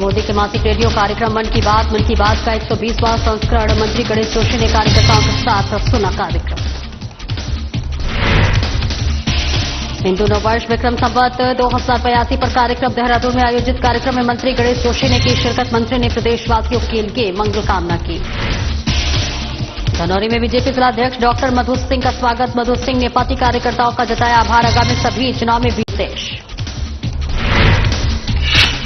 मोदी के मासिक रेडियो कार्यक्रम मन की बात का 120वां संस्करण। मंत्री गणेश जोशी ने कार्यकर्ताओं के साथ सुना कार्यक्रम। हिंदू नववर्ष विक्रम संवत 2082 पर कार्यक्रम। देहरादून में आयोजित कार्यक्रम में मंत्री गणेश जोशी ने की शिरकत। मंत्री ने प्रदेशवासियों के लिए मंगल कामना की। धनौरी में बीजेपी जिलाध्यक्ष डॉक्टर मधु सिंह का स्वागत। मधु सिंह ने पार्टी कार्यकर्ताओं का जताया आभार। आगामी सभी चुनाव में विशेष।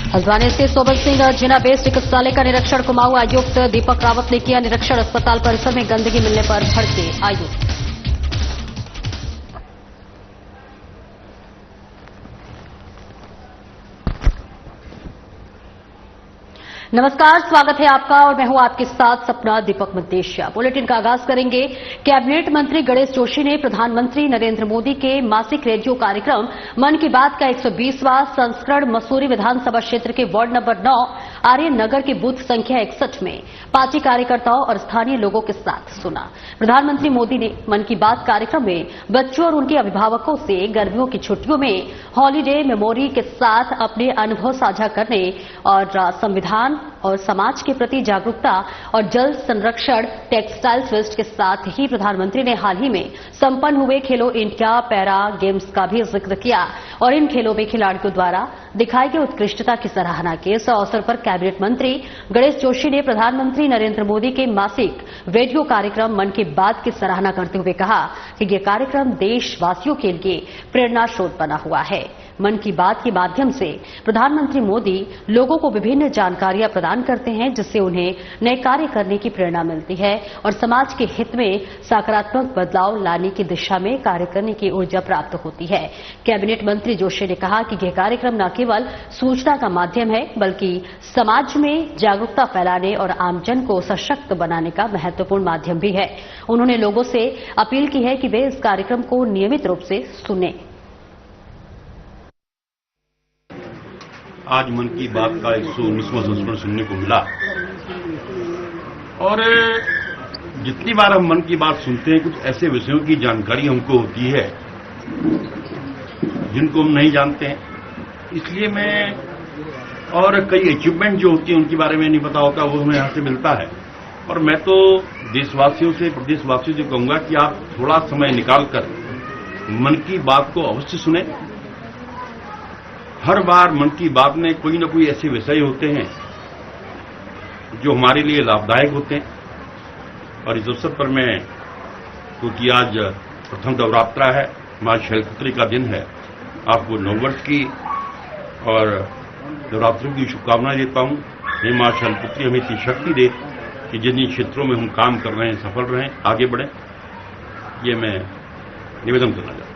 हल्द्वानी स्थित सोबल सिंह जिना बेस चिकित्सालय का निरीक्षण। कुमाऊं आयुक्त दीपक रावत ने किया निरीक्षण। अस्पताल परिसर में गंदगी मिलने पर भड़के आयुक्त। नमस्कार, स्वागत है आपका और मैं हूं आपके साथ सपना दीपक मदेशिया। बुलेटिन का आगाज करेंगे। कैबिनेट मंत्री गणेश जोशी ने प्रधानमंत्री नरेंद्र मोदी के मासिक रेडियो कार्यक्रम मन की बात का 120वां संस्करण मसूरी विधानसभा क्षेत्र के वार्ड नंबर 9 आर्यन नगर के बूथ संख्या 61 में पार्टी कार्यकर्ताओं और स्थानीय लोगों के साथ सुना। प्रधानमंत्री मोदी ने मन की बात कार्यक्रम में बच्चों और उनके अभिभावकों से गर्मियों की छुट्टियों में हॉलीडे मेमोरी के साथ अपने अनुभव साझा करने और संविधान और समाज के प्रति जागरूकता और जल संरक्षण टेक्सटाइल्स वेस्ट के साथ ही प्रधानमंत्री ने हाल ही में संपन्न हुए खेलो इंडिया पैरा गेम्स का भी जिक्र किया और इन खेलों में खिलाड़ियों द्वारा दिखाई गई उत्कृष्टता की सराहना की। इस अवसर पर कैबिनेट मंत्री गणेश जोशी ने प्रधानमंत्री नरेंद्र मोदी के मासिक रेडियो कार्यक्रम मन की बात की सराहना करते हुए कहा कि यह कार्यक्रम देशवासियों के लिए प्रेरणा स्रोत बना हुआ है। मन की बात के माध्यम से प्रधानमंत्री मोदी लोगों को विभिन्न जानकारियां प्रदान करते हैं जिससे उन्हें नए कार्य करने की प्रेरणा मिलती है और समाज के हित में सकारात्मक बदलाव लाने की दिशा में कार्य करने की ऊर्जा प्राप्त होती है। कैबिनेट मंत्री जोशी ने कहा कि यह कार्यक्रम न केवल सूचना का माध्यम है बल्कि समाज में जागरूकता फैलाने और आमजन को सशक्त बनाने का महत्वपूर्ण माध्यम भी है। उन्होंने लोगों से अपील की है कि वे इस कार्यक्रम को नियमित रूप से सुनें। आज मन की बात का 119वां संस्करण सुनने को मिला और जितनी बार हम मन की बात सुनते हैं कुछ ऐसे विषयों की जानकारी हमको होती है जिनको हम नहीं जानते हैं। इसलिए मैं और कई अचीवमेंट जो होती है उनके बारे में नहीं पता होता, वो हमें यहां से मिलता है। और मैं तो देशवासियों से प्रदेशवासियों से कहूंगा कि आप थोड़ा समय निकालकर मन की बात को अवश्य सुने। हर बार मन की बात में कोई न कोई ऐसे विषय होते हैं जो हमारे लिए लाभदायक होते हैं। और इस अवसर पर मैं, क्योंकि आज प्रथम नवरात्रा है, मां शैलपुत्री का दिन है, आपको नववर्ष की और नवरात्रों की शुभकामनाएं देता हूं। हे मां शैलपुत्री हमें इतनी शक्ति दे कि जिन जिन क्षेत्रों में हम काम कर रहे हैं सफल रहें, आगे बढ़ें। ये मैं निवेदन करना चाहता हूं।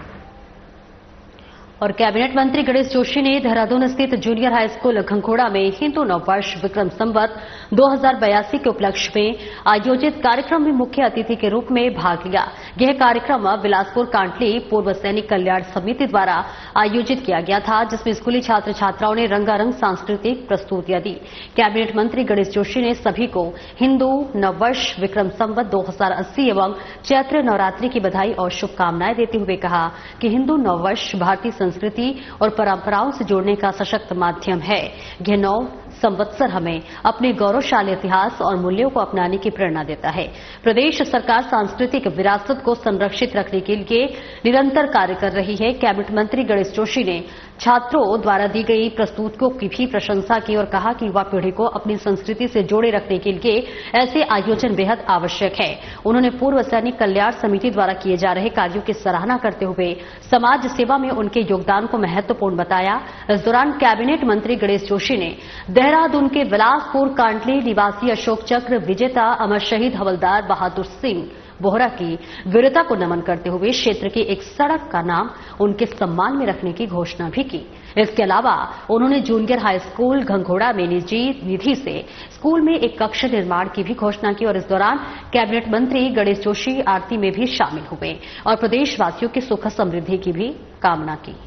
और कैबिनेट मंत्री गणेश जोशी ने देहरादून स्थित जूनियर हाई स्कूल घंघोड़ा में हिंदू नववर्ष विक्रम संवत 2082 के उपलक्ष्य में आयोजित कार्यक्रम में मुख्य अतिथि के रूप में भाग लिया। यह कार्यक्रम बिलासपुर कांटली पूर्व सैनिक कल्याण समिति द्वारा आयोजित किया गया था, जिसमें स्कूली छात्र छात्राओं ने रंगारंग सांस्कृतिक प्रस्तुतियां दी। कैबिनेट मंत्री गणेश जोशी ने सभी को हिंदू नववर्ष विक्रम संवत 2080 एवं चैत्र नवरात्रि की बधाई और शुभकामनाएं देते हुए कहा कि हिंदू नववर्ष भारतीय संस्कृति और परंपराओं से जोड़ने का सशक्त माध्यम है। यह नौ संवत्सर हमें अपने गौरवशाली इतिहास और मूल्यों को अपनाने की प्रेरणा देता है। प्रदेश सरकार सांस्कृतिक विरासत को संरक्षित रखने के लिए निरंतर कार्य कर रही है। कैबिनेट मंत्री गणेश जोशी ने छात्रों द्वारा दी गई प्रस्तुतियों की भी प्रशंसा की और कहा कि युवा पीढ़ी को अपनी संस्कृति से जोड़े रखने के लिए ऐसे आयोजन बेहद आवश्यक है। उन्होंने पूर्व सैनिक कल्याण समिति द्वारा किए जा रहे कार्यों की सराहना करते हुए समाज सेवा में उनके योगदान को महत्वपूर्ण बताया। इस दौरान कैबिनेट मंत्री गणेश जोशी ने देहरादून के बिलासपुर कांटली निवासी अशोक चक्र विजेता अमर शहीद हवलदार बहादुर सिंह बोहरा की वीरता को नमन करते हुए क्षेत्र की एक सड़क का नाम उनके सम्मान में रखने की घोषणा भी की। इसके अलावा उन्होंने जूनियर हाई स्कूल घंघोड़ा में निजी निधि से स्कूल में एक कक्ष निर्माण की भी घोषणा की और इस दौरान कैबिनेट मंत्री गणेश जोशी आरती में भी शामिल हुए और प्रदेशवासियों की सुख समृद्धि की भी कामना की।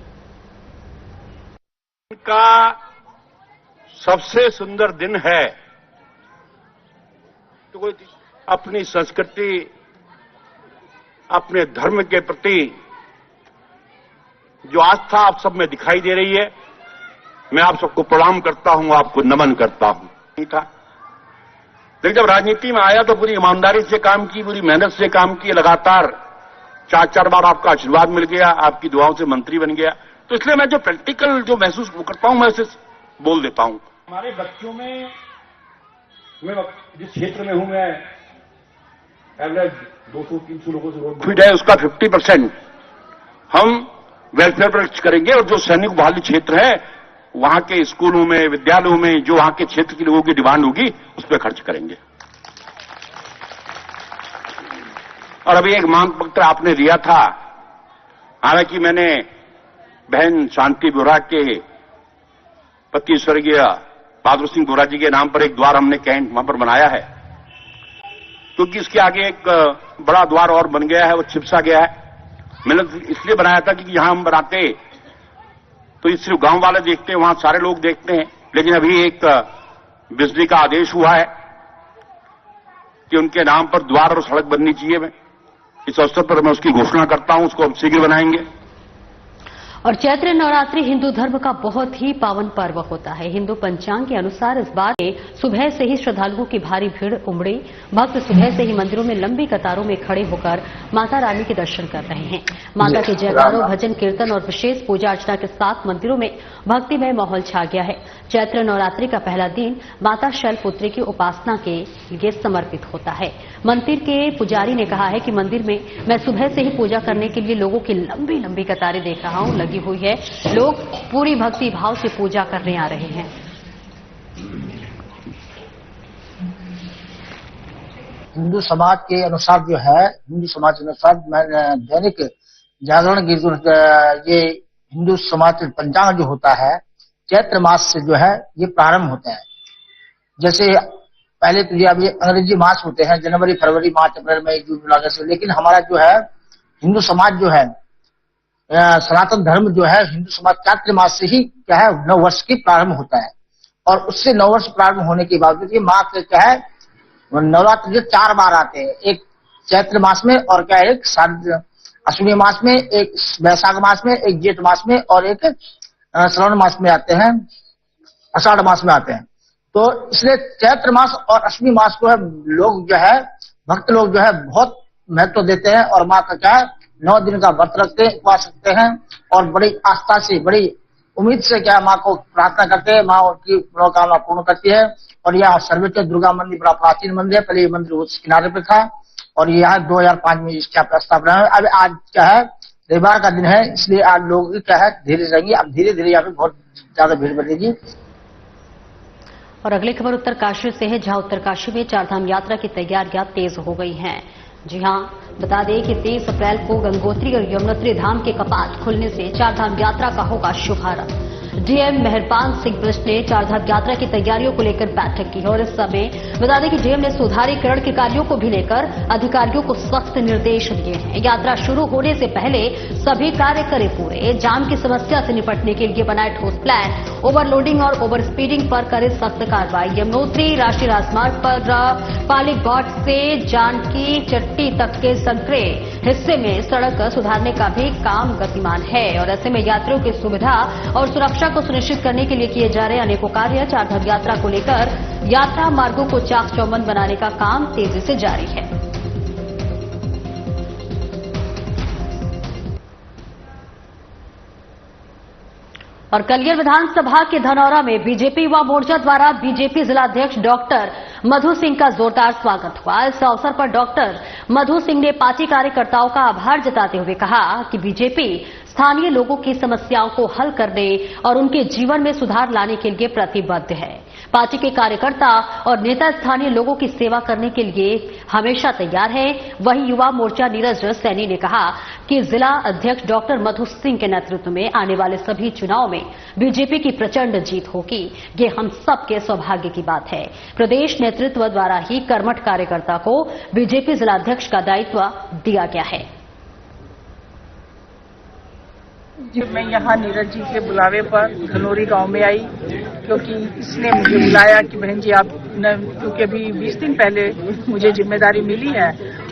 का सबसे सुंदर दिन है तो अपनी संस्कृति, अपने धर्म के प्रति जो आस्था आप सब में दिखाई दे रही है, मैं आप सबको प्रणाम करता हूं, आपको नमन करता हूं। नहीं था, लेकिन जब राजनीति में आया तो पूरी ईमानदारी से काम की, पूरी मेहनत से काम की, लगातार 4 बार आपका आशीर्वाद मिल गया, आपकी दुआओं से मंत्री बन गया। तो इसलिए मैं जो प्रैक्टिकल जो महसूस करता हूं मैं उसे बोल देता हूं। हमारे बच्चों में मैं जिस क्षेत्र में हूं मैं एवरेज 200-300 लोगों से रोज फिट है, उसका 50% हम वेलफेयर पर खर्च करेंगे और जो सैनिक बहाली क्षेत्र है वहां के स्कूलों में, विद्यालयों में जो वहां के क्षेत्र के लोगों की डिमांड होगी उस पर खर्च करेंगे। और अभी एक मांग पत्र आपने दिया था, हालांकि मैंने बहन शांति बोरा के पति स्वर्गीय बहादुर सिंह बोरा जी के नाम पर एक द्वार हमने कैंट वहां पर बनाया है, क्योंकि इसके आगे एक बड़ा द्वार और बन गया है, वो छिपसा गया है। मैंने इसलिए बनाया था कि यहां हम बनाते तो ये सिर्फ गांव वाले देखते हैं, वहां सारे लोग देखते हैं, लेकिन अभी एक बिजली का आदेश हुआ है कि उनके नाम पर द्वार और सड़क बननी चाहिए। इस अवसर पर मैं उसकी घोषणा करता हूं, उसको हम शीघ्र बनाएंगे। और चैत्र नवरात्रि हिंदू धर्म का बहुत ही पावन पर्व होता है। हिंदू पंचांग के अनुसार इस बार सुबह से ही श्रद्धालुओं की भारी भीड़ उमड़ी। भक्त सुबह से ही मंदिरों में लंबी कतारों में खड़े होकर माता रानी के दर्शन कर रहे हैं। माता के जयकारों, भजन कीर्तन और विशेष पूजा अर्चना के साथ मंदिरों में भक्तिमय माहौल छा गया है। चैत्र नवरात्रि का पहला दिन माता शैलपुत्री की उपासना के लिए समर्पित होता है। मंदिर के पुजारी ने कहा है कि मंदिर में मैं सुबह से ही पूजा करने के लिए लोगों की लंबी लंबी कतारें देख रहा हूं, लगी हुई है। लोग पूरी भक्ति भाव से पूजा करने आ रहे हैं। हिंदू समाज के अनुसार जो है, हिंदू समाज के अनुसार दैनिक जागरण की ये हिंदू समाज पंचांग जो होता है चैत्र मास से जो है ये प्रारंभ होता है। जैसे पहले तो ये अभी अंग्रेजी मास होते हैं, जनवरी, फरवरी, मार्च, अप्रैल, मई, जून, जुलाई, अगस्त, लेकिन हमारा जो है हिंदू समाज जो है सनातन धर्म जो है हिंदू समाज चैत्र मास से ही क्या है नव वर्ष की प्रारंभ होता है। और उससे नव वर्ष प्रारंभ होने के बावजूद ये माँ के क्या है नवरात्र 4 बार आते हैं, एक चैत्र मास में और क्या है एक अश्विनी मास में, एक वैशाख मास में, एक जेठ मास में और एक श्रावण मास में आते हैं, आषाढ़ मास में आते हैं। तो इसलिए चैत्र मास और अश्विनी मास को है लोग जो है भक्त लोग जो है बहुत महत्व देते हैं और माँ का क्या है 9 दिन का व्रत रखते हैं, उपवास रखते हैं और बड़ी आस्था से, बड़ी उम्मीद से क्या माँ को प्रार्थना करते हैं। माँ उनकी मनोकामना पूर्ण करती है। और यह सर्वोच्च दुर्गा मंदिर बड़ा प्राचीन मंदिर है। पहले ये मंदिर उस किनारे पे था और यहाँ 2005 में इसकी स्थापना है। अब आज क्या है रविवार का दिन है, इसलिए आज लोग क्या है धीरे रहेंगे। अब धीरे धीरे यहाँ पे बहुत ज्यादा भीड़ बढ़ेगी। और अगली खबर उत्तरकाशी से है, जहां उत्तरकाशी में चारधाम यात्रा की तैयारियां तेज हो गई हैं। जी हां, बता दें कि 23 अप्रैल को गंगोत्री और यमुनोत्री धाम के कपाट खुलने से चारधाम यात्रा का होगा शुभारंभ। डीएम मेहरबान सिंह बिष्ट ने चारधाम यात्रा की तैयारियों को लेकर बैठक की और इस समय बता दें कि डीएम ने सुधारीकरण के कार्यों को भी लेकर अधिकारियों को सख्त निर्देश दिए हैं। यात्रा शुरू होने से पहले सभी कार्य करें पूरे। जाम की समस्या से निपटने के लिए बनाए ठोस प्लान, ओवरलोडिंग और ओवर स्पीडिंग पर करे सख्त कार्रवाई। यमुनोत्री राष्ट्रीय राजमार्ग पर पालीघाट से जानकी चट्टी तक के संकरे हिस्से में सड़क सुधारने का भी काम गतिमान है और ऐसे में यात्रियों की सुविधा और सुरक्षा को सुनिश्चित करने के लिए किए जा रहे अनेकों कार्य चारधाम यात्रा को लेकर यात्रा मार्गों को चाक चौबंद बनाने का काम तेजी से जारी है। और कलियर विधानसभा के धनौरा में बीजेपी युवा मोर्चा द्वारा बीजेपी जिलाध्यक्ष डॉक्टर मधु सिंह का जोरदार स्वागत हुआ। इस अवसर पर डॉक्टर मधु सिंह ने पार्टी कार्यकर्ताओं का आभार जताते हुए कहा कि बीजेपी स्थानीय लोगों की समस्याओं को हल करने और उनके जीवन में सुधार लाने के लिए प्रतिबद्ध है। पार्टी के कार्यकर्ता और नेता स्थानीय लोगों की सेवा करने के लिए हमेशा तैयार है। वहीं युवा मोर्चा नीरज सैनी ने कहा कि जिला अध्यक्ष डॉक्टर मधु सिंह के नेतृत्व में आने वाले सभी चुनाव में बीजेपी की प्रचंड जीत होगी। ये हम सबके सौभाग्य की बात है। प्रदेश नेतृत्व द्वारा ही कर्मठ कार्यकर्ता को बीजेपी जिलाध्यक्ष का दायित्व दिया गया है। मैं यहाँ नीरज जी के बुलावे पर धनौरी गांव में आई, क्योंकि इसने मुझे बुलाया कि बहन जी आप क्योंकि अभी 20 दिन पहले मुझे जिम्मेदारी मिली है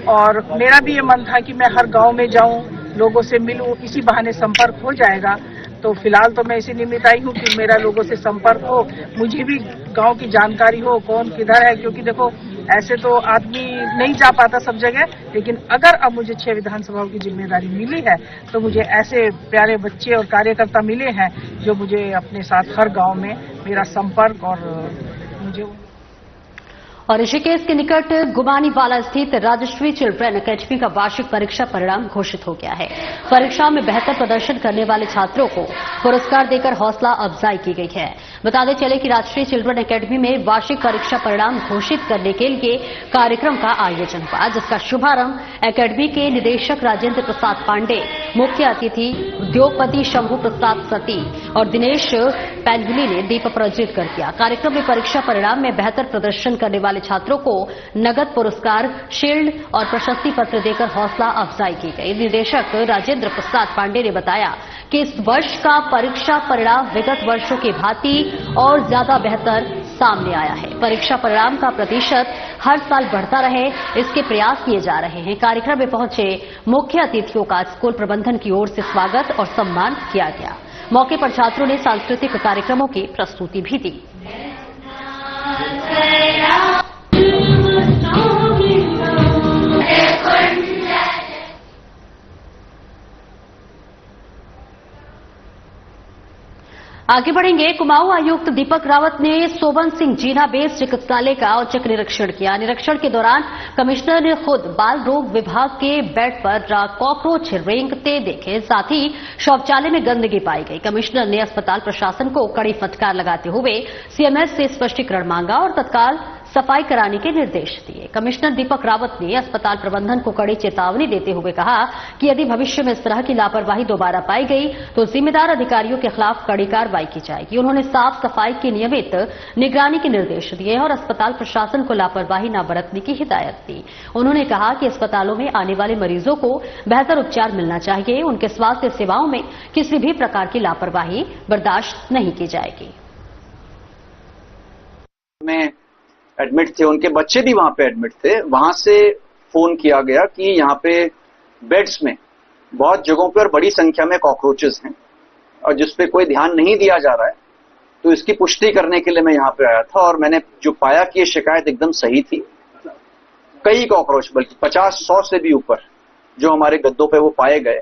और मेरा भी ये मन था कि मैं हर गांव में जाऊं, लोगों से मिलूं, इसी बहाने संपर्क हो जाएगा। तो फिलहाल तो मैं इसी निमित्त आई हूँ कि मेरा लोगों से संपर्क हो, मुझे भी गांव की जानकारी हो, कौन किधर है, क्योंकि देखो ऐसे तो आदमी नहीं जा पाता सब जगह, लेकिन अगर अब मुझे 6 विधानसभाओं की जिम्मेदारी मिली है तो मुझे ऐसे प्यारे बच्चे और कार्यकर्ता मिले हैं जो मुझे अपने साथ हर गांव में मेरा संपर्क और मुझे। और ऋषिकेश के निकट गुमानीवाला स्थित राजश्री चिल्ड्रन अकेडमी का वार्षिक परीक्षा परिणाम घोषित हो गया है। परीक्षा में बेहतर प्रदर्शन करने वाले छात्रों को पुरस्कार देकर हौसला अफजाई की गई है। बताते चले कि राजश्री चिल्ड्रन अकेडमी में वार्षिक परीक्षा परिणाम घोषित करने के लिए कार्यक्रम का आयोजन हुआ, जिसका शुभारंभ अकेडमी के निदेशक राजेंद्र प्रसाद पांडे, मुख्य अतिथि उद्योगपति शंभू प्रसाद सती और दिनेश पैंगुली ने दीप प्रज्वलित कर दिया। कार्यक्रम में परीक्षा परिणाम में बेहतर प्रदर्शन करने वाले छात्रों को नगद पुरस्कार, शील्ड और प्रशस्ति पत्र देकर हौसला अफजाई की गई। निदेशक राजेंद्र प्रसाद पांडे ने बताया कि इस वर्ष का परीक्षा परिणाम विगत वर्षों की भांति और ज्यादा बेहतर सामने आया है। परीक्षा परिणाम का प्रतिशत हर साल बढ़ता रहे, इसके प्रयास किए जा रहे हैं। कार्यक्रम में पहुंचे मुख्य अतिथियों का स्कूल प्रबंधन की ओर से स्वागत और सम्मान किया गया। मौके पर छात्रों ने सांस्कृतिक कार्यक्रमों की प्रस्तुति भी दी। आगे बढ़ेंगे। कुमाऊं आयुक्त दीपक रावत ने सोबन सिंह जीना बेस चिकित्सालय का औचक निरीक्षण किया। निरीक्षण के दौरान कमिश्नर ने खुद बाल रोग विभाग के बेड पर कॉकरोच रेंगते देखे, साथ ही शौचालय में गंदगी पाई गई। कमिश्नर ने अस्पताल प्रशासन को कड़ी फटकार लगाते हुए सीएमएस से स्पष्टीकरण मांगा और तत्काल सफाई कराने के निर्देश दिए। कमिश्नर दीपक रावत ने अस्पताल प्रबंधन को कड़ी चेतावनी देते हुए कहा कि यदि भविष्य में इस तरह की लापरवाही दोबारा पाई गई तो जिम्मेदार अधिकारियों के खिलाफ कड़ी कार्रवाई की जाएगी। उन्होंने साफ सफाई की नियमित निगरानी के निर्देश दिए और अस्पताल प्रशासन को लापरवाही न बरतने की हिदायत दी। उन्होंने कहा कि अस्पतालों में आने वाले मरीजों को बेहतर उपचार मिलना चाहिए। उनके स्वास्थ्य सेवाओं में किसी भी प्रकार की लापरवाही बर्दाश्त नहीं की जाएगी। एडमिट थे, उनके बच्चे भी वहां पे एडमिट थे। वहां से फोन किया गया कि यहाँ पे बेड्स में बहुत जगहों पर बड़ी संख्या में कॉकरोचेस हैं और जिस पे कोई ध्यान नहीं दिया जा रहा है, तो इसकी पुष्टि करने के लिए मैं यहाँ पे आया था और मैंने जो पाया कि ये शिकायत एकदम सही थी। कई कॉकरोच, बल्कि 50-100 से भी ऊपर जो हमारे गद्दों पे वो पाए गए।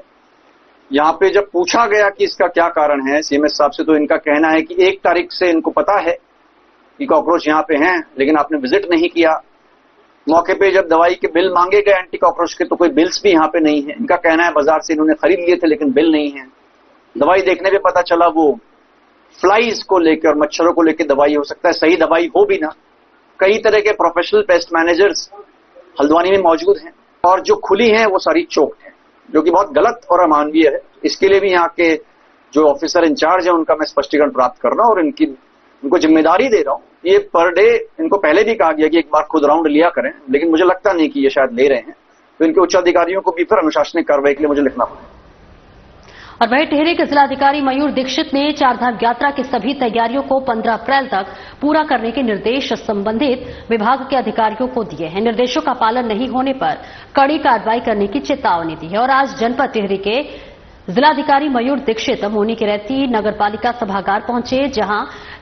यहाँ पे जब पूछा गया कि इसका क्या कारण है सीएमएस साहब से, तो इनका कहना है कि 1 तारीख से इनको पता है कि कॉकरोच यहाँ पे हैं, लेकिन आपने विजिट नहीं किया। मौके पे जब दवाई के बिल मांगे गए एंटी कॉकरोच के, तो कोई बिल्स भी यहाँ पे नहीं है। इनका कहना है बाजार से इन्होंने खरीद लिए थे लेकिन बिल नहीं है। दवाई देखने पे पता चला वो फ्लाइज को लेकर और मच्छरों को लेकर दवाई हो सकता है, सही दवाई हो भी ना। कई तरह के प्रोफेशनल पेस्ट मैनेजर्स हल्द्वानी में मौजूद हैं और जो खुली हैं वो सारी चोक्ड है, जो कि बहुत गलत और अमानवीय है। इसके लिए भी यहाँ के जो ऑफिसर इंचार्ज है उनका मैं स्पष्टीकरण प्राप्त कर रहा हूँ और उनको जिम्मेदारी दे रहा हूँ। ये पर डे इनको पहले भी कहा गया कि एक बार खुद राउंड लिया करें, लेकिन मुझे लगता नहीं कि ये शायद ले रहे हैं, तो इनके उच्च अधिकारियों को भी फिर अनुशासनिक कार्रवाई के लिए मुझे लिखना पड़ेगा। और वहीं टिहरी के जिलाधिकारी मयूर दीक्षित ने चारधाम यात्रा की सभी तैयारियों को 15 अप्रैल तक पूरा करने के निर्देश संबंधित विभाग के अधिकारियों को दिए हैं। निर्देशों का पालन नहीं होने पर कड़ी कार्रवाई करने की चेतावनी दी है। और आज जनपद टिहरी के जिलाधिकारी मयूर दीक्षित मोनी के रहती नगरपालिका सभागार पहुंचे,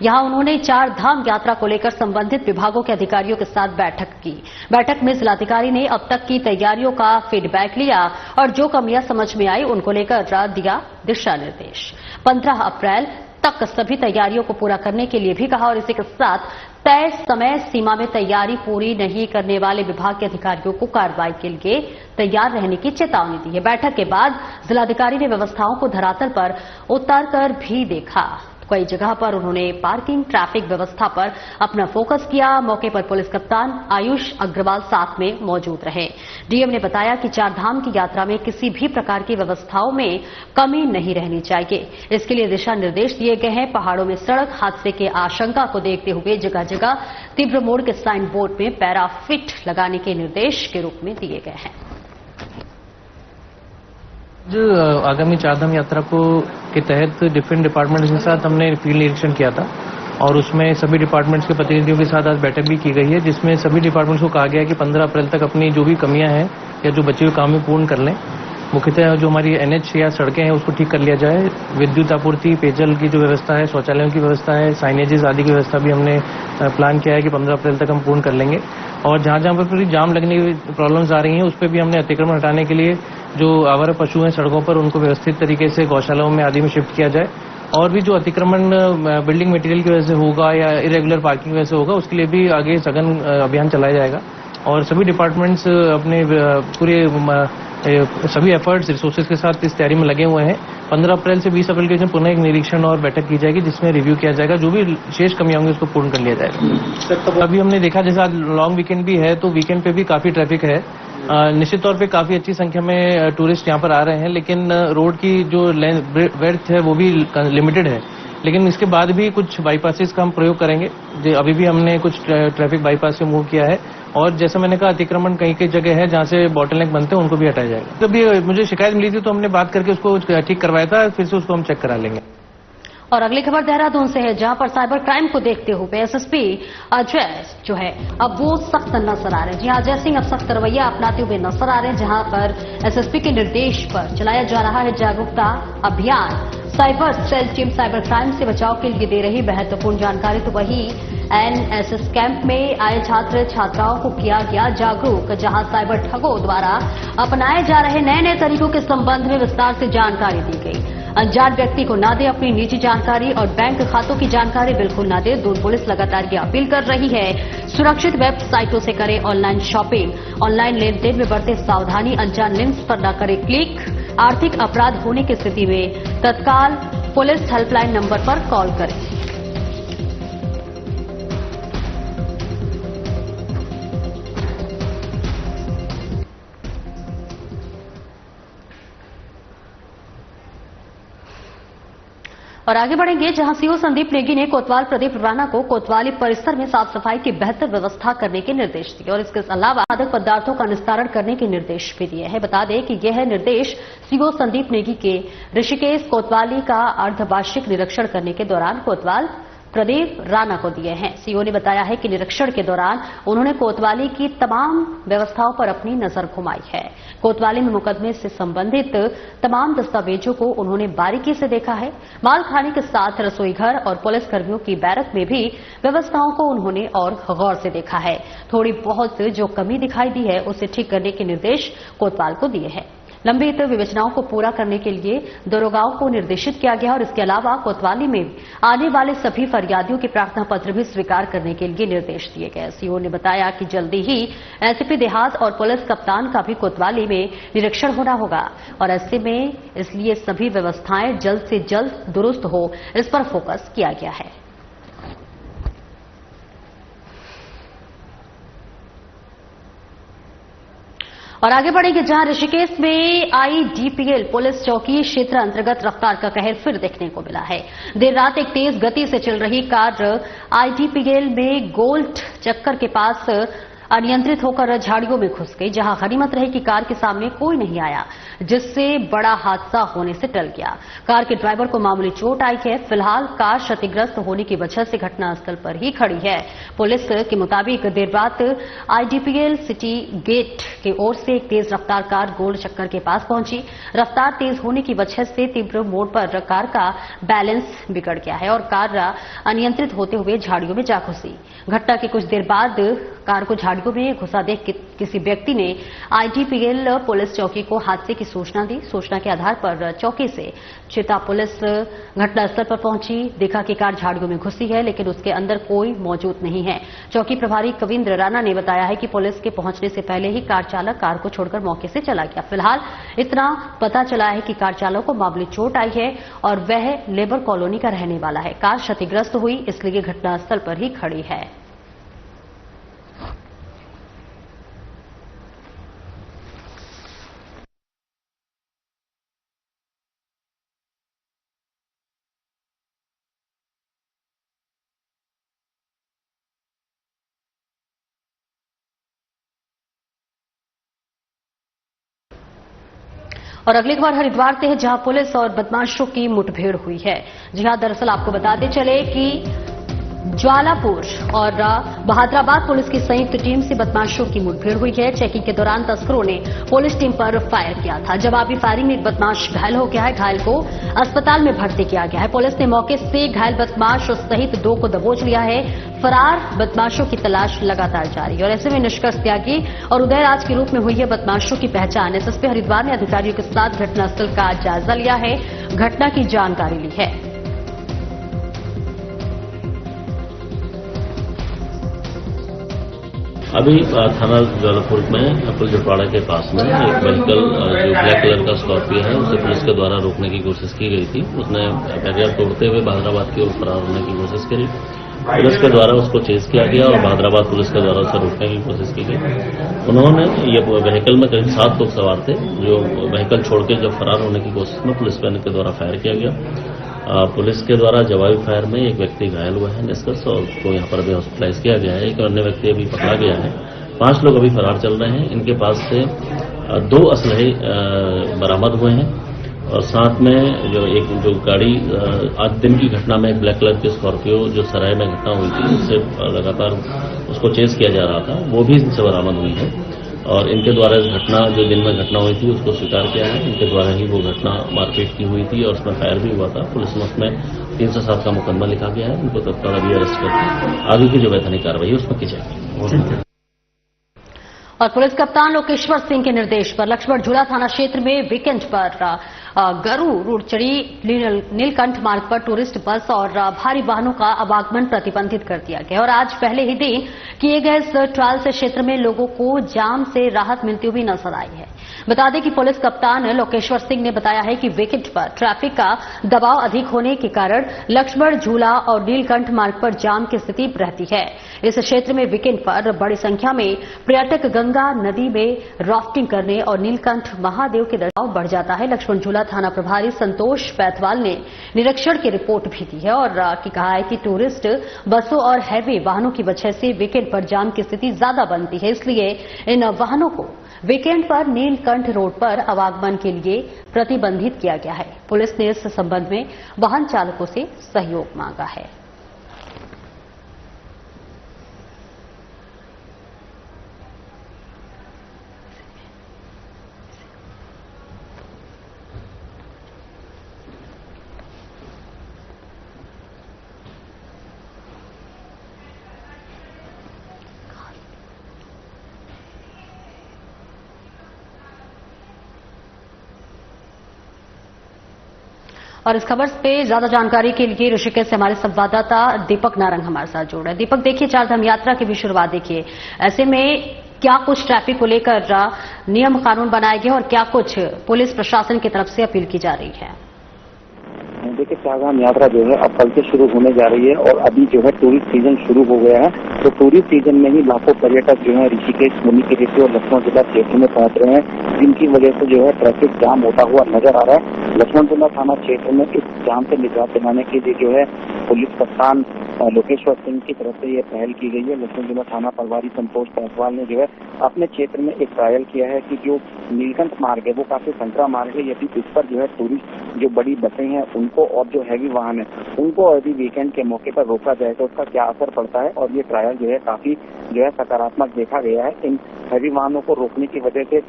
यहां उन्होंने चार धाम यात्रा को लेकर संबंधित विभागों के अधिकारियों के साथ बैठक की। बैठक में जिलाधिकारी ने अब तक की तैयारियों का फीडबैक लिया और जो कमियां समझ में आई उनको लेकर दिया दिशा निर्देश। 15 अप्रैल तक सभी तैयारियों को पूरा करने के लिए भी कहा और इसी के साथ तय समय सीमा में तैयारी पूरी नहीं करने वाले विभाग के अधिकारियों को कार्रवाई के लिए तैयार रहने की चेतावनी दी है। बैठक के बाद जिलाधिकारी ने व्यवस्थाओं को धरातल पर उतारकर भी देखा। कई जगह पर उन्होंने पार्किंग, ट्रैफिक व्यवस्था पर अपना फोकस किया। मौके पर पुलिस कप्तान आयुष अग्रवाल साथ में मौजूद रहे। डीएम ने बताया कि चारधाम की यात्रा में किसी भी प्रकार की व्यवस्थाओं में कमी नहीं रहनी चाहिए। इसके लिए दिशा निर्देश दिए गए हैं। पहाड़ों में सड़क हादसे की आशंका को देखते हुए जगह जगह तीव्र मोड़ के साइन बोर्ड में पैराफिट लगाने के निर्देश के रूप में दिए गए हैं। जो आगामी चारधाम यात्रा के तहत डिफरेंट डिपार्टमेंट्स के साथ हमने फील्ड निरीक्षण किया था और उसमें सभी डिपार्टमेंट्स के प्रतिनिधियों के साथ आज बैठक भी की गई है, जिसमें सभी डिपार्टमेंट्स को कहा गया है कि 15 अप्रैल तक अपनी जो भी कमियां हैं या जो बचे हुए काम में पूर्ण कर लें। मुख्यतः जो हमारी NH या सड़कें हैं उसको ठीक कर लिया जाए। विद्युत आपूर्ति, पेयजल की जो व्यवस्था है, शौचालयों की व्यवस्था है, साइनेजेस आदि की व्यवस्था भी हमने प्लान किया है कि 15 अप्रैल तक हम पूर्ण कर लेंगे। और जहां जहां पर जाम लगने की प्रॉब्लम्स आ रही हैं उस पर भी हमने अतिक्रमण हटाने के लिए जो आवारा पशु हैं सड़कों पर उनको व्यवस्थित तरीके से गौशालाओं में आदि में शिफ्ट किया जाए। और भी जो अतिक्रमण बिल्डिंग मटेरियल की वजह से होगा या इरेगुलर पार्किंग की वजह से होगा उसके लिए भी आगे सघन अभियान चलाया जाएगा। और सभी डिपार्टमेंट्स अपने पूरे सभी एफर्ट्स रिसोर्सेज के साथ इस तैयारी में लगे हुए हैं। 15 अप्रैल से 20 अप्रैल के बीच पुनः एक निरीक्षण और बैठक की जाएगी जिसमें रिव्यू किया जाएगा, जो भी शेष कमियां होंगी उसको पूर्ण कर लिया जाएगा। अभी हमने देखा जैसे आज लॉन्ग वीकेंड भी है तो वीकेंड पे भी काफी ट्रैफिक है। निश्चित तौर पे काफी अच्छी संख्या में टूरिस्ट यहाँ पर आ रहे हैं, लेकिन रोड की जो वेड्थ है वो भी लिमिटेड है। लेकिन इसके बाद भी कुछ बाईपासेस का हम प्रयोग करेंगे। अभी भी हमने कुछ ट्रैफिक बाईपास से मूव किया है और जैसे मैंने कहा अतिक्रमण कई कई जगह है जहां से बॉटलनेक बनते हैं उनको भी हटाया जाएगा। जब ये मुझे शिकायत मिली थी तो हमने बात करके उसको ठीक करवाया था, फिर से उसको हम चेक करा लेंगे। और अगली खबर देहरादून से है, जहां पर साइबर क्राइम को देखते हुए एसएसपी अजय जो है अब वो सख्त नजर आ रहे हैं। जी हाँ, अजय सिंह अब सख्त रवैया अपनाते हुए नजर आ रहे हैं, जहां पर एसएसपी के निर्देश पर चलाया जा रहा है जागरूकता अभियान। Cyber cell team cyber crime से बचाव के लिए दे रही महत्वपूर्ण जानकारी। तो वही एनएसएस कैंप में आए छात्र छात्राओं को किया गया जागरूक, जहां साइबर ठगों द्वारा अपनाए जा रहे नए नए तरीकों के संबंध में विस्तार से जानकारी दी गई। अनजान व्यक्ति को ना दे अपनी निजी जानकारी और बैंक खातों की जानकारी बिल्कुल ना दे। दून पुलिस लगातार ये अपील कर रही है, सुरक्षित वेबसाइटों से करें ऑनलाइन शॉपिंग, ऑनलाइन लेन देन में बरते सावधानी, अनजान लिंक्स पर न करें क्लिक। आर्थिक अपराध होने की स्थिति में तत्काल पुलिस हेल्पलाइन नंबर पर कॉल करें। और आगे बढ़ेंगे, जहां सीओ संदीप नेगी ने कोतवाल प्रदीप राणा को कोतवाली परिसर में साफ सफाई की बेहतर व्यवस्था करने के निर्देश दिए और इसके अलावा मादक पदार्थों का निस्तारण करने के निर्देश भी दिए हैं। बता दें कि यह निर्देश सीओ संदीप नेगी के ऋषिकेश कोतवाली का अर्धवार्षिक निरीक्षण करने के दौरान कोतवाल प्रदीप राणा को दिए हैं। सीओ ने बताया है कि निरीक्षण के दौरान उन्होंने कोतवाली की तमाम व्यवस्थाओं पर अपनी नजर घुमाई है। कोतवाली में मुकदमे से संबंधित तमाम दस्तावेजों को उन्होंने बारीकी से देखा है। माल खाने के साथ रसोई घर और पुलिस कर्मियों की बैरक में भी व्यवस्थाओं को उन्होंने और गौर से देखा है। थोड़ी बहुत जो कमी दिखाई दी है उसे ठीक करने के निर्देश कोतवाल को दिए हैं। लंबित विवेचनाओं को पूरा करने के लिए दरोगाओं को निर्देशित किया गया और इसके अलावा कोतवाली में आने वाले सभी फरियादियों के प्रार्थना पत्र भी स्वीकार करने के लिए निर्देश दिए गए। सीओ ने बताया कि जल्दी ही एसपी देहात और पुलिस कप्तान का भी कोतवाली में निरीक्षण होना होगा और ऐसे में इसलिए सभी व्यवस्थाएं जल्द से जल्द दुरुस्त हो, इस पर फोकस किया गया है। और आगे बढ़ेंगे, जहां ऋषिकेश में आईडीपीएल पुलिस चौकी क्षेत्र अंतर्गत रफ्तार का कहर फिर देखने को मिला है। देर रात एक तेज गति से चल रही कार आईडीपीएल में गोल्ड चक्कर के पास अनियंत्रित होकर झाड़ियों में घुस गई, जहां गनीमत रही कि कार के सामने कोई नहीं आया, जिससे बड़ा हादसा होने से टल गया। कार के ड्राइवर को मामूली चोट आई है। फिलहाल कार क्षतिग्रस्त होने की वजह से घटनास्थल पर ही खड़ी है। पुलिस के मुताबिक देर रात आईडीपीएल सिटी गेट की ओर से एक तेज रफ्तार कार गोल चक्कर के पास पहुंची। रफ्तार तेज होने की वजह से तीव्र मोड़ पर कार का बैलेंस बिगड़ गया है और कार अनियंत्रित होते हुए झाड़ियों में जा घुसी। घटना के कुछ देर बाद कार को झाड़ियों में घुसा देख किसी व्यक्ति ने आईडीपीएल पुलिस चौकी को हादसे की सूचना दी। सूचना के आधार पर चौकी से चिता पुलिस घटनास्थल पर पहुंची। देखा कि कार झाड़ियों में घुसी है लेकिन उसके अंदर कोई मौजूद नहीं है। चौकी प्रभारी कविंद्र राणा ने बताया है कि पुलिस के पहुंचने से पहले ही कार चालक कार को छोड़कर मौके से चला गया। फिलहाल इतना पता चला है कि कार चालक को मामूली चोट आई है और वह लेबर कॉलोनी का रहने वाला है। कार क्षतिग्रस्त हुई इसलिए घटनास्थल पर ही खड़ी है। और अगली खबर हरिद्वार से है, जहां पुलिस और बदमाशों की मुठभेड़ हुई है। जी हां, दरअसल आपको बताते चले कि ज्वालापुर और बहादुराबाद पुलिस की संयुक्त टीम से बदमाशों की मुठभेड़ हुई है। चेकिंग के दौरान तस्करों ने पुलिस टीम पर फायर किया था। जवाबी फायरिंग में एक बदमाश घायल हो गया है। घायल को अस्पताल में भर्ती किया गया है। पुलिस ने मौके से घायल बदमाश सहित 2 को दबोच लिया है। फरार बदमाशों की तलाश लगातार जारी है और ऐसे में निष्कर्ष त्यागी और उदयराज के रूप में हुई है बदमाशों की पहचान। एसएसपी हरिद्वार ने अधिकारियों के साथ घटनास्थल का जायजा लिया है, घटना की जानकारी ली है। अभी थाना ज्वालापुर में पुलजपाड़ा के पास में एक व्हीकल जो ब्लैक कलर का स्कॉर्पियो है उसे पुलिस के द्वारा रोकने की कोशिश की गई थी। उसने बैरियर तोड़ते हुए बहादुराबाद की ओर फरार होने की कोशिश करी। पुलिस के द्वारा उसको चेज किया गया और बहादुराबाद पुलिस के द्वारा उसे रोकने की कोशिश की गई। उन्होंने ये व्हीकल में करीब 7 लोग सवार थे जो व्हीकल छोड़ के जब फरार होने की कोशिश में पुलिस के द्वारा फायर किया गया। पुलिस के द्वारा जवाबी फायर में एक व्यक्ति घायल हुआ है निष्कर्ष और उसको यहाँ पर अभी हॉस्पिटलाइज किया गया है। एक अन्य व्यक्ति अभी पकड़ा गया है। 5 लोग अभी फरार चल रहे हैं। इनके पास से 2 असलहे बरामद हुए हैं और साथ में जो गाड़ी आज दिन की घटना में एक ब्लैक कलर की स्कॉर्पियो जो सराय में घटना हुई थी उससे लगातार उसको चेस किया जा रहा था, वो भी इनसे बरामद हुई है और इनके द्वारा इस घटना जो दिन में घटना हुई थी उसको स्वीकार किया है। इनके द्वारा ही वो घटना मारपीट की हुई थी और उसमें फायर भी हुआ था। पुलिस ने उसमें 307 का मुकदमा लिखा गया है। इनको तत्काल अभी अरेस्ट करके आगे की जो वैधानिक कार्रवाई है उसमें की जाएगी। और पुलिस कप्तान लोकेश्वर सिंह के निर्देश पर लक्ष्मण झूला थाना क्षेत्र में वीकेंड पर गरू रूडचड़ी नीलकंठ मार्ग पर टूरिस्ट बस और भारी वाहनों का आवागमन प्रतिबंधित कर दिया गया और आज पहले ही दिन किए गए इस ट्रायल से क्षेत्र में लोगों को जाम से राहत मिलती हुई नजर आई है। बता दें कि पुलिस कप्तान लोकेश्वर सिंह ने बताया है कि वीकेंड पर ट्रैफिक का दबाव अधिक होने के कारण लक्ष्मण झूला और नीलकंठ मार्ग पर जाम की स्थिति रहती है। इस क्षेत्र में वीकेंड पर बड़ी संख्या में पर्यटक गंगा नदी में राफ्टिंग करने और नीलकंठ महादेव के दर्शन बढ़ जाता है। लक्ष्मण झूला थाना प्रभारी संतोष पैथवाल ने निरीक्षण की रिपोर्ट भी दी है और कहा है कि टूरिस्ट बसों और हैवी वाहनों की वजह से वीकेंड पर जाम की स्थिति ज्यादा बनती है, इसलिए इन वाहनों को वीकेंड पर नीलकंठ रोड पर आवागमन के लिए प्रतिबंधित किया गया है। पुलिस ने इस संबंध में वाहन चालकों से सहयोग मांगा है। और इस खबर पे ज्यादा जानकारी के लिए ऋषिकेश से हमारे संवाददाता दीपक नारंग हमारे साथ जुड़ रहे हैं। दीपक, देखिए चारधाम यात्रा की भी शुरुआत देखिए, ऐसे में क्या कुछ ट्रैफिक को लेकर नियम कानून बनाए गए और क्या कुछ पुलिस प्रशासन की तरफ से अपील की जा रही है? देखिए, चारधाम यात्रा जो है अब कल से शुरू होने जा रही है और अभी जो है टूरिस्ट सीजन शुरू हो गया है। तो टूरिस्ट सीजन में ही लाखों पर्यटक जो है ऋषिकेश, मुनिकेरेती और लक्ष्मण झूला क्षेत्र में पहुंच रहे हैं, जिनकी वजह से जो है ट्रैफिक जाम होता हुआ नजर आ रहा है। लक्ष्मण झूला थाना क्षेत्र में इस जाम से निजात दिलाने के लिए जो है पुलिस कप्तान लोकेश्वर सिंह की तरफ से ये पहल की गई है। लक्ष्मण झूला थाना प्रभारी संतोष पैथवाल ने जो है अपने क्षेत्र में एक ट्रायल किया है कि जो नीलकंठ मार्ग है वो काफी संकरा मार्ग है, यदि इस पर जो है टूरिस्ट जो बड़ी बसें हैं उनको और जो हैवी वाहन है उनको यदि वीकेंड के मौके पर रोका जाए तो उसका क्या असर पड़ता है। और ये ट्रायल जो है काफी जो है सकारात्मक देखा गया है। इन हैवी वाहनों को रोकने की वजह से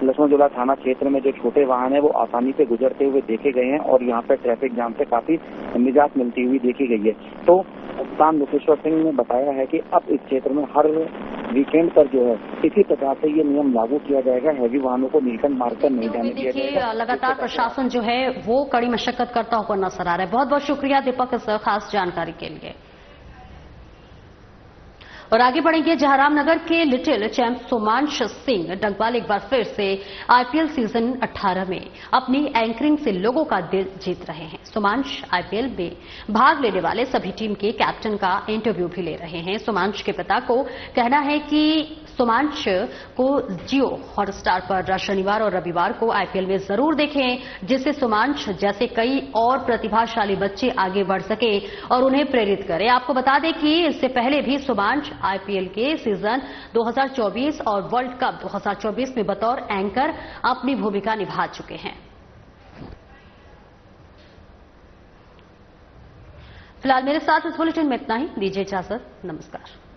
लक्ष्मण झूला थाना क्षेत्र में जो छोटे वाहन है वो आसानी से गुजरते हुए देखे गए हैं और यहाँ पे ट्रैफिक जाम से काफी निजात मिलती हुई देखी गई है। तो कप्तान लोकेश्वर सिंह ने बताया है कि अब इस क्षेत्र में हर वीकेंड पर जो है इसी प्रकार से ये नियम लागू किया जाएगा। हैवी वाहनों को नीलकंठ मार्ग पर नहीं जाने दिया जाएगा। लगातार प्रशासन जो है वो कड़ी मशक्कत करता हुआ नजर आ रहा है। बहुत बहुत शुक्रिया दीपक इस खास जानकारी के लिए। और आगे बढ़ेंगे, जयराम नगर के लिटिल चैंप सोमांश सिंह डगवाल एक बार फिर से आईपीएल सीजन 18 में अपनी एंकरिंग से लोगों का दिल जीत रहे हैं। सोमांश आईपीएल में भाग लेने वाले सभी टीम के कैप्टन का इंटरव्यू भी ले रहे हैं। सोमांश के पिता को कहना है कि सोमांश को जियो हॉटस्टार पर शनिवार और रविवार को आईपीएल में जरूर देखें, जिससे सोमांश जैसे कई और प्रतिभाशाली बच्चे आगे बढ़ सके और उन्हें प्रेरित करें। आपको बता दें कि इससे पहले भी सोमांश आईपीएल के सीजन 2024 और वर्ल्ड कप 2024 में बतौर एंकर अपनी भूमिका निभा चुके हैं। फिलहाल मेरे साथ इस बुलेटिन में इतना ही। दीजिए इजाजत, नमस्कार।